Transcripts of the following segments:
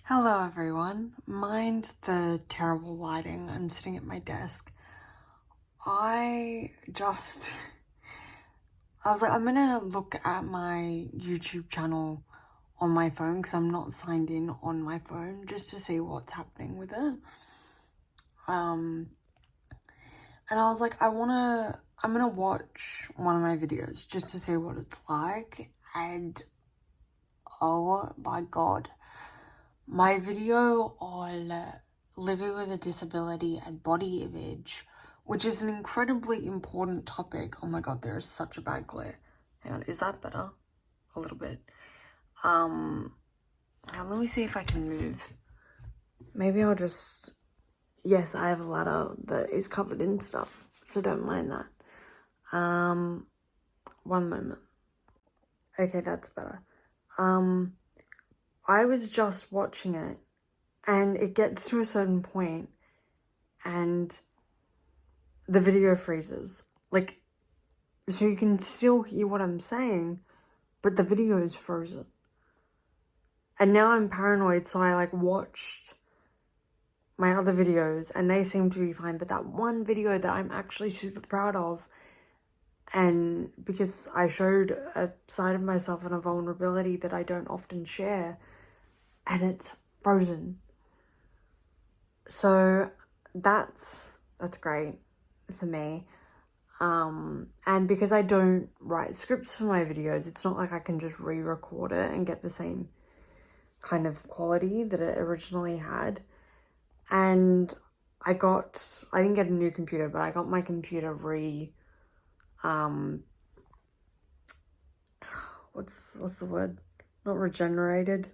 Hello everyone, mind the terrible lighting. I'm sitting at my desk. I was like, I'm gonna look at my YouTube channel on my phone because I'm not signed in on my phone, just to see what's happening with it. And I was like, I'm gonna watch one of my videos just to see what it's like, and oh my god. My video on living with a disability and body image, which is an incredibly important topic. Oh my god, there is such a bad glare. Hang on, is that better? A little bit. Now let me see if I can move. Maybe I'll just... Yes, I have a ladder that is covered in stuff, so don't mind that. One moment. Okay, that's better. I was just watching it, and it gets to a certain point, and the video freezes. Like, so you can still hear what I'm saying, but the video is frozen. And now I'm paranoid, so I, watched my other videos, and they seem to be fine, but that one video that I'm actually super proud of, and because I showed a side of myself and a vulnerability that I don't often share, and it's frozen. So that's great for me. And because I don't write scripts for my videos, it's not like I can just re-record it and get the same kind of quality that it originally had. And I didn't get a new computer, but I got my computer what's the word? Not regenerated.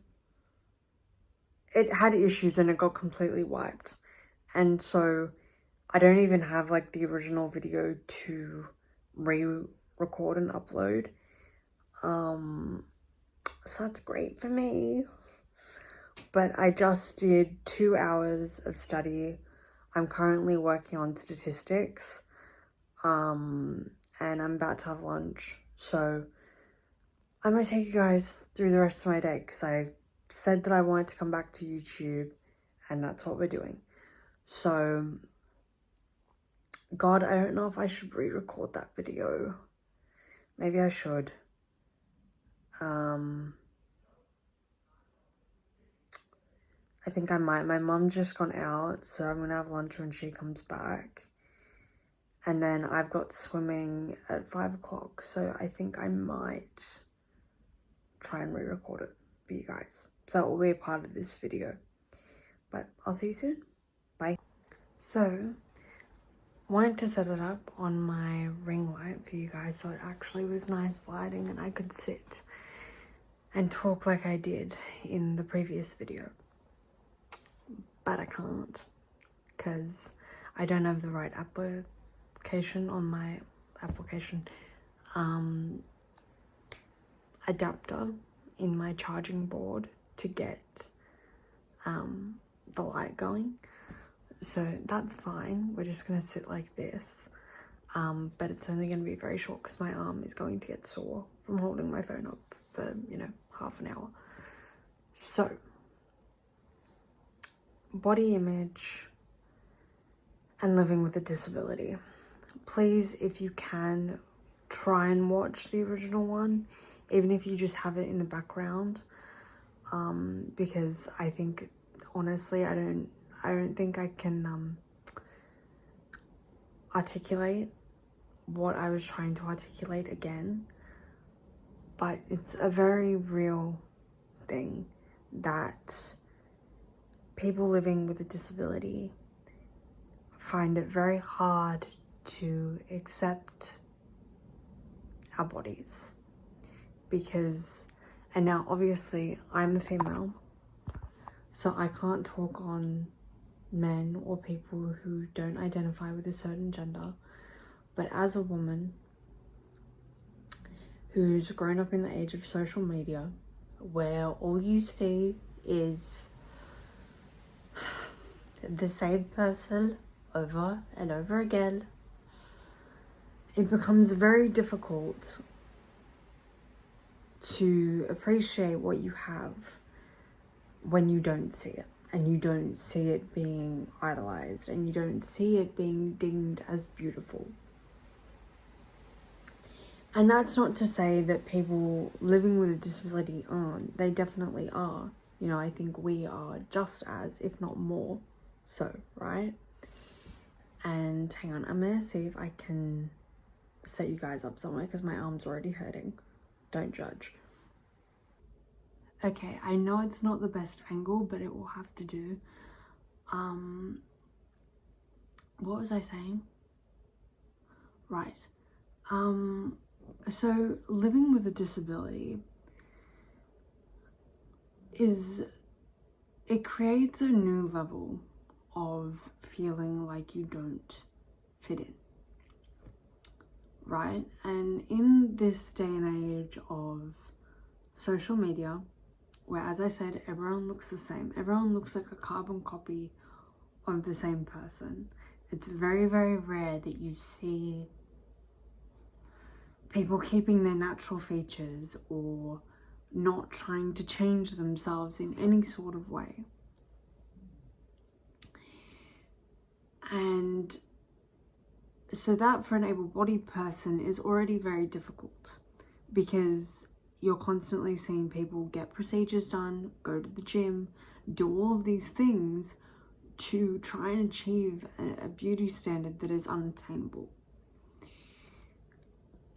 It had issues and it got completely wiped. And so I don't even have the original video to re-record and upload. So that's great for me. But I just did 2 hours of study. I'm currently working on statistics. And I'm about to have lunch. So I'm going to take you guys through the rest of my day because I said that I wanted to come back to YouTube, and that's what we're doing. So, God, I don't know if I should re-record that video. Maybe I should. I think I might. My mum just gone out, so I'm gonna have lunch when she comes back. And then I've got swimming at 5 o'clock, so I think I might try and re-record it for you guys. So it will be a part of this video. But I'll see you soon. Bye. So, wanted to set it up on my ring light for you guys so it actually was nice lighting and I could sit and talk like I did in the previous video. But I can't because I don't have the right application on my application adapter in my charging board to get the light going. So that's fine. We're just gonna sit like this. But it's only gonna be very short because my arm is going to get sore from holding my phone up for, half an hour. So, body image and living with a disability. Please, if you can, try and watch the original one, even if you just have it in the background, because I think, honestly, I don't think I can articulate what I was trying to articulate again, but it's a very real thing that people living with a disability find it very hard to accept our bodies because, and now obviously I'm a female, so I can't talk on men or people who don't identify with a certain gender, but as a woman who's grown up in the age of social media where all you see is the same person over and over again, it becomes very difficult to appreciate what you have when you don't see it, and you don't see it being idolized, and you don't see it being deemed as beautiful. And that's not to say that people living with a disability aren't. They definitely are. You know, I think we are just as, if not more so, right? And hang on, I'm gonna see if I can set you guys up somewhere because my arm's already hurting. Don't judge. Okay, I know it's not the best angle, but it will have to do. What was I saying? Right. So living with a disability it creates a new level of feeling like you don't fit in, right? And in this day and age of social media, where, as I said, everyone looks the same, everyone looks like a carbon copy of the same person, it's very, very rare that you see people keeping their natural features or not trying to change themselves in any sort of way. And so that for an able-bodied person is already very difficult, because you're constantly seeing people get procedures done, go to the gym, do all of these things to try and achieve a beauty standard that is unattainable.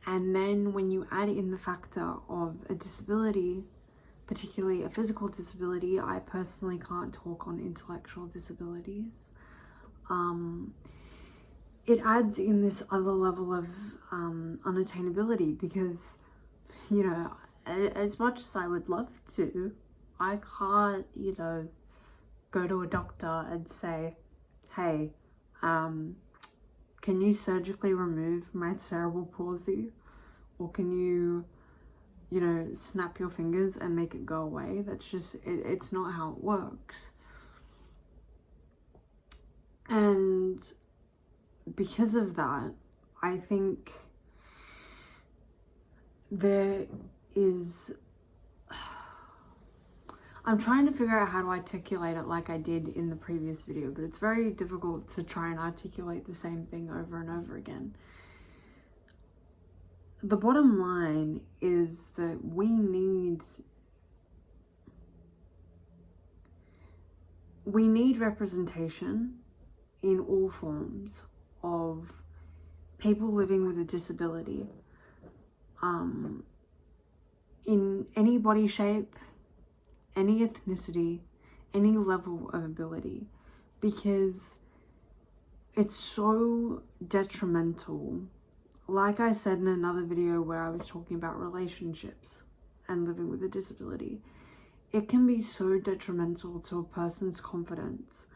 And then when you add in the factor of a disability, particularly a physical disability, I personally can't talk on intellectual disabilities. It adds in this other level of unattainability, because, you know, as much as I would love to, I can't, you know, go to a doctor and say, hey, can you surgically remove my cerebral palsy? Or can you, you know, snap your fingers and make it go away? That's just, it's not how it works. And because of that, I think there is, I'm trying to figure out how to articulate it like I did in the previous video, but it's very difficult to try and articulate the same thing over and over again. The bottom line is that we need representation in all forms of people living with a disability, in any body shape, any ethnicity, any level of ability, because it's so detrimental. Like I said in another video where I was talking about relationships and living with a disability, it can be so detrimental to a person's confidence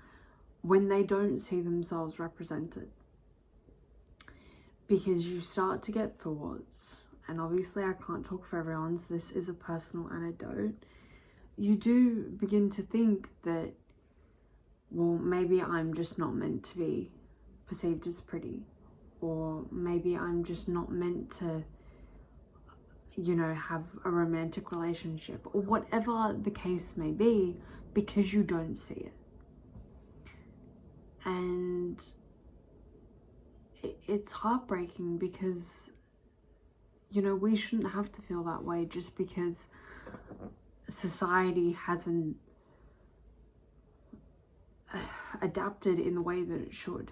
when they don't see themselves represented. Because you start to get thoughts, and obviously I can't talk for everyone, so this is a personal anecdote. You do begin to think that, well, maybe I'm just not meant to be perceived as pretty, or maybe I'm just not meant to, you know, have a romantic relationship, or whatever the case may be, because you don't see it. And it's heartbreaking, because, you know, we shouldn't have to feel that way just because society hasn't adapted in the way that it should.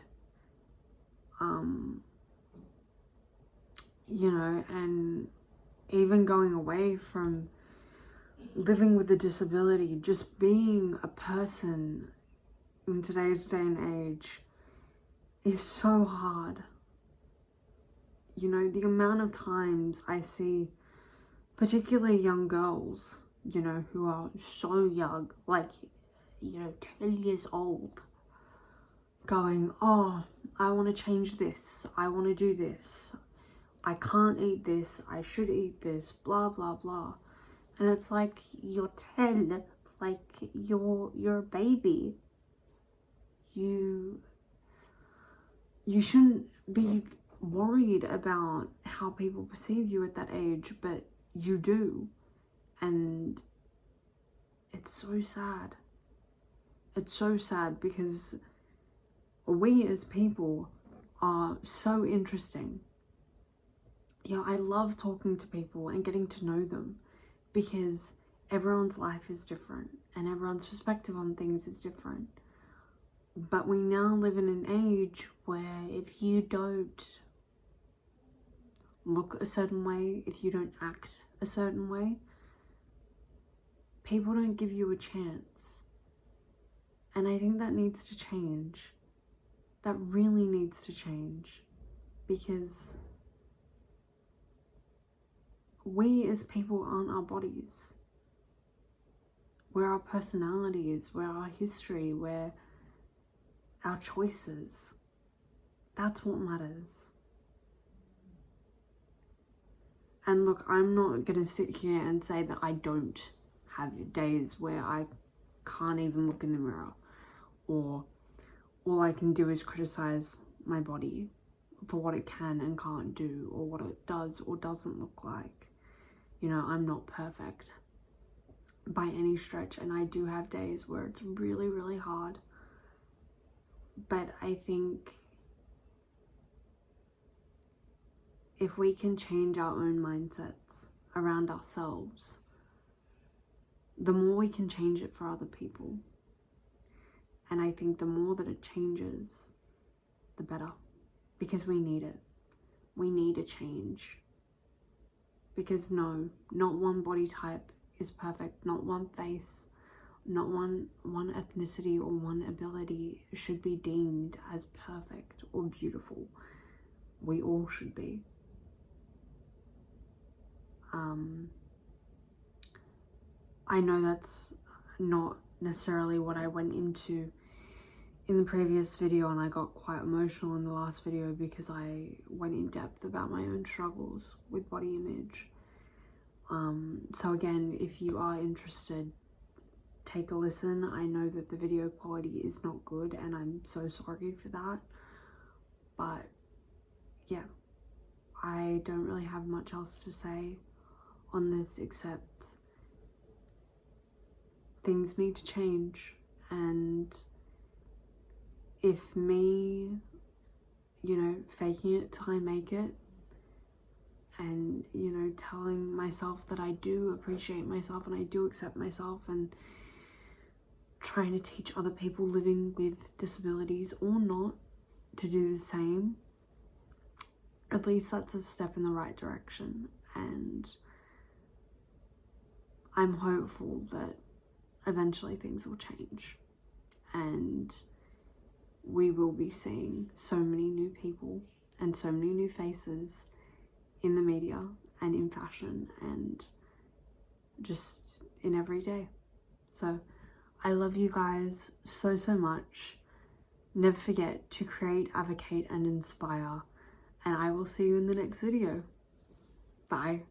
You know, and even going away from living with a disability, just being a person in today's day and age is so hard. You know, the amount of times I see particularly young girls, you know, who are so young, like, you know, 10 years old, going, oh, I want to change this, I want to do this, I can't eat this, I should eat this, blah, blah, blah. And it's like, you're 10, like, you're a baby. You shouldn't be worried about how people perceive you at that age, but you do. And it's so sad. It's so sad because we as people are so interesting. You know, I love talking to people and getting to know them because everyone's life is different and everyone's perspective on things is different. But we now live in an age where if you don't look a certain way, if you don't act a certain way, people don't give you a chance. And I think that needs to change. That really needs to change, because we as people aren't our bodies. We're our personalities, we're our history, we're our choices. That's what matters. And look, I'm not gonna sit here and say that I don't have days where I can't even look in the mirror, or all I can do is criticize my body for what it can and can't do, or what it does or doesn't look like. You know, I'm not perfect by any stretch, and I do have days where it's really, really hard. But I think if we can change our own mindsets around ourselves, the more we can change it for other people. And I think the more that it changes, the better, because we need it. We need a change. Because no, not one body type is perfect, not one face, not one ethnicity or one ability should be deemed as perfect or beautiful. We all should be. I know that's not necessarily what I went into in the previous video, and I got quite emotional in the last video because I went in depth about my own struggles with body image. So again, if you are interested, take a listen. I know that the video quality is not good and I'm so sorry for that, but yeah, I don't really have much else to say on this except things need to change. And if me, you know, faking it till I make it, and, you know, telling myself that I do appreciate myself and I do accept myself, and trying to teach other people living with disabilities or not to do the same, at least that's a step in the right direction. And I'm hopeful that eventually things will change and we will be seeing so many new people and so many new faces in the media and in fashion and just in every day. So I love you guys so, so much. Never forget to create, advocate, and inspire. And I will see you in the next video. Bye.